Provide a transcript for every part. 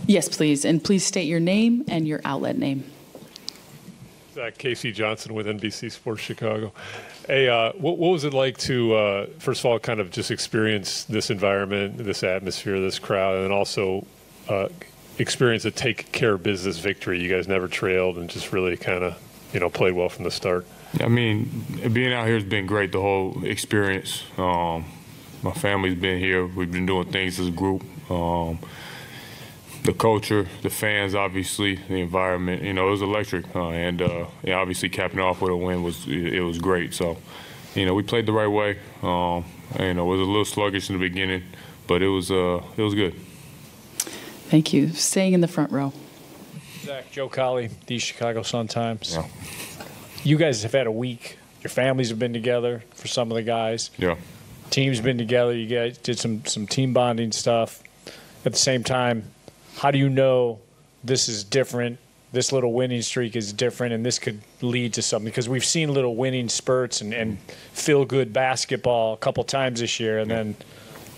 Yes, please. And please state your name and your outlet name. Zach, Casey Johnson with NBC Sports Chicago. Hey, what was it like to, first of all, kind of just experience this environment, this atmosphere, this crowd, and then also experience a take care of business victory? You guys never trailed and just really kind of, played well from the start. I mean, being out here has been great, the whole experience. My family's been here. We've been doing things as a group. The culture, the fans, obviously, the environment, it was electric. And obviously capping off with a win was great. So, we played the right way. It was a little sluggish in the beginning, but it was good. Thank you. Staying in the front row. Zach, Joe Colley, the Chicago Sun-Times. Yeah. You guys have had a week. Your families have been together for some of the guys. Yeah. Team's been together. You guys did some team bonding stuff. At the same time, how do you know this is different, this little winning streak is different, and this could lead to something? Because we've seen little winning spurts and feel-good basketball a couple times this year, and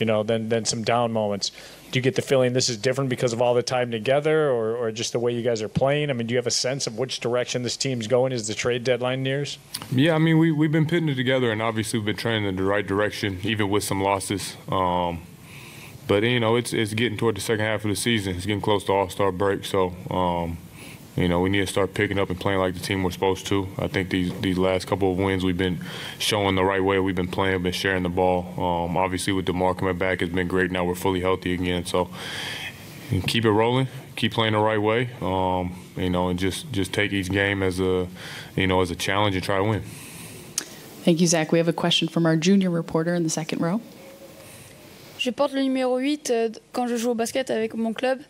then some down moments. Do you get the feeling this is different because of all the time together or just the way you guys are playing? I mean, do you have a sense of which direction this team's going as the trade deadline nears? Yeah, I mean, we've been putting it together, and obviously we've been trending in the right direction, even with some losses. But, it's getting toward the second half of the season. It's getting close to All-Star break. So, we need to start picking up and playing like the team we're supposed to. I think these last couple of wins, we've been showing the right way. We've been playing, been sharing the ball. Obviously, with DeMar coming back, it's been great. Now we're fully healthy again. So, keep it rolling, keep playing the right way, and just take each game as a challenge and try to win. Thank you, Zach. We have a question from our junior reporter in the second row. Je porte le numéro 8 quand je joue au basket avec mon club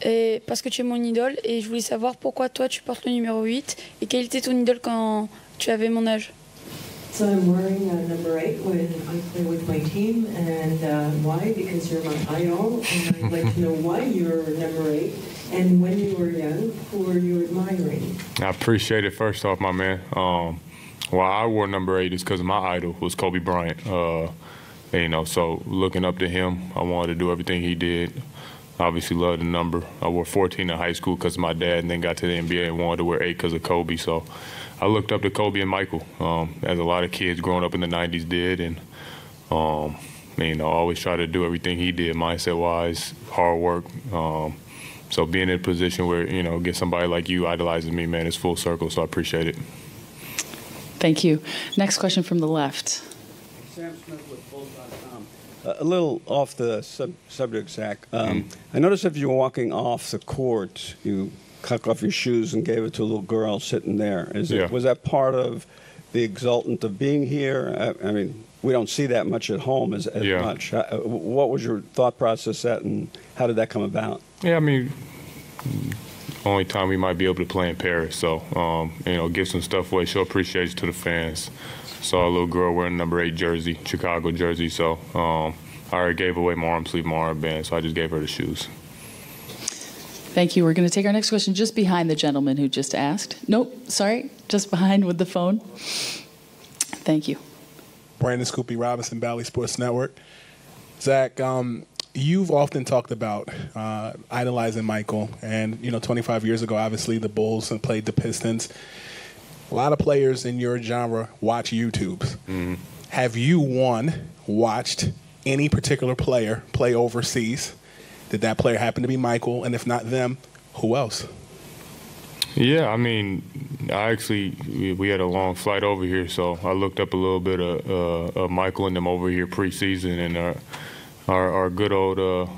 et parce que tu es mon idole et je voulais savoir pourquoi toi tu portes le numéro 8 et quel était ton idole quand tu avais mon âge. So I'm wearing number 8 when I play with my team, and why? Because you're my idol, and I'd like to know why you're number 8, and when you were young, who were you admiring? I appreciate it, first off, my man. Why I wore number 8 is because my idol was Kobe Bryant. So looking up to him, I wanted to do everything he did. Obviously loved the number. I wore 14 in high school because of my dad, and then got to the NBA and wanted to wear 8 because of Kobe. So I looked up to Kobe and Michael, as a lot of kids growing up in the 90s did, and always try to do everything he did, mindset-wise, hard work. So being in a position where, get somebody like you idolizing me, man, it's full circle, so I appreciate it. Thank you. Next question from the left. Sam Smith with Bulls.com. A little off the subject, Zach. I noticed if you were walking off the court, you cut off your shoes and gave it to a little girl sitting there. Was that part of the exultant of being here? I mean, we don't see that much at home as much. What was your thought process at, and how did that come about? Yeah, I mean, only time we might be able to play in Paris. So, give some stuff away, show appreciation to the fans. Saw a little girl wearing number 8 jersey, Chicago jersey. So I already gave away my arm sleeve, my armband, so I just gave her the shoes. Thank you. We're going to take our next question just behind the gentleman who just asked. Nope, sorry, just behind with the phone. Thank you. Brandon Scoopy Robinson, Bally Sports Network. Zach, you've often talked about idolizing Michael, and 25 years ago, obviously the Bulls played the Pistons. A lot of players in your genre watch YouTubes. Mm-hmm. Have you watched any particular player play overseas? Did that player happen to be Michael? And if not them, who else? Yeah, I mean, we had a long flight over here, so I looked up a little bit of Michael and them over here preseason, and our good old,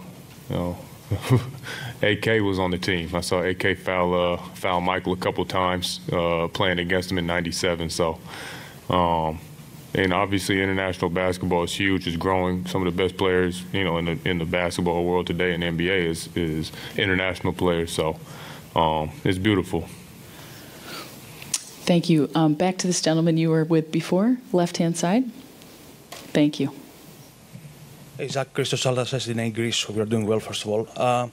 AK was on the team. I saw AK foul Michael a couple times playing against him in '97. So, and obviously international basketball is huge. It's growing. Some of the best players, in the basketball world today in the NBA is international players. So, it's beautiful. Thank you. Back to this gentleman you were with before, left-hand side. Thank you. Hey, Zach, Christos Aldas in Greece. Hope you're doing well, first of all.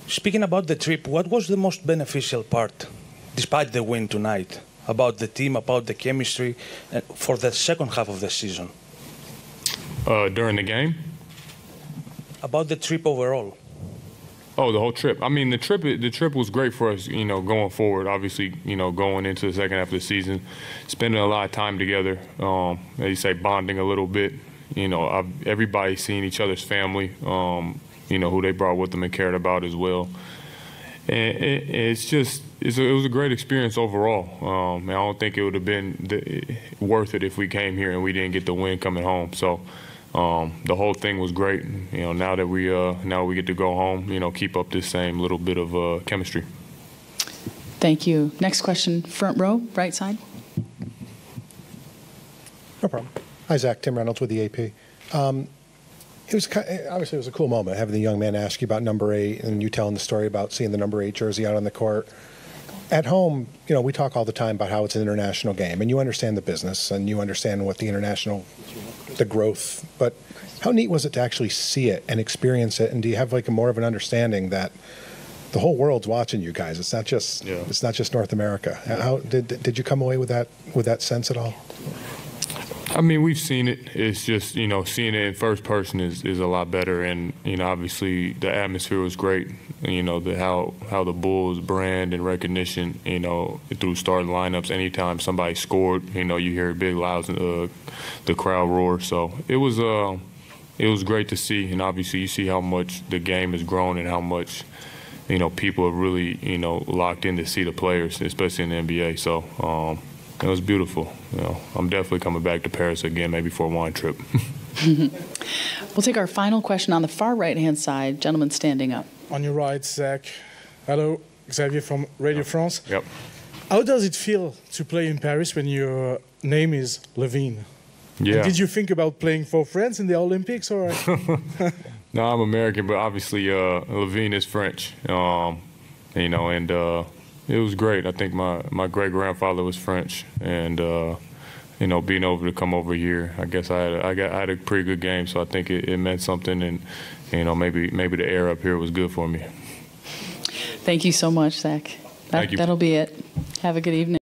Speaking about the trip, what was the most beneficial part, despite the win tonight, about the team, about the chemistry, for the second half of the season? During the game? About the trip overall. Oh, the whole trip. I mean, the trip was great for us, going forward. Obviously, going into the second half of the season, spending a lot of time together, as you say, bonding a little bit. Everybody seeing each other's family, who they brought with them and cared about as well. And it was a great experience overall. I don't think it would have been worth it if we came here and we didn't get the win coming home. So the whole thing was great. Now that we get to go home, keep up this same little bit of chemistry. Thank you. Next question, front row, right side. No problem. Hi, Zach. Tim Reynolds with the AP. Obviously it was a cool moment having the young man ask you about number 8 and you telling the story about seeing the number 8 jersey out on the court. At home, we talk all the time about how it's an international game, and you understand the business and you understand what the growth. But how neat was it to actually see it and experience it? And do you have more of an understanding that the whole world's watching you guys? It's not just North America. How did you come away with that sense at all? I mean, we've seen it. It's just, seeing it in first person is a lot better. And, obviously the atmosphere was great. How the Bulls brand and recognition, through starting lineups, anytime somebody scored, you hear big louds, the crowd roar. So it was great to see. And obviously you see how much the game has grown and how much, people have really, locked in to see the players, especially in the NBA. So, it was beautiful. I'm definitely coming back to Paris again, maybe for a wine trip. We'll take our final question on the far right-hand side. Gentleman standing up. On your right, Zach. Hello, Xavier from Radio France. Yep. How does it feel to play in Paris when your name is LaVine? Yeah. And did you think about playing for France in the Olympics? Or? No, I'm American, but obviously LaVine is French. It was great. I think my great-grandfather was French, and being able to come over here, I guess I had a pretty good game, so I think it meant something, and maybe the air up here was good for me. Thank you so much, Zach. Thank you. That'll be it. Have a good evening.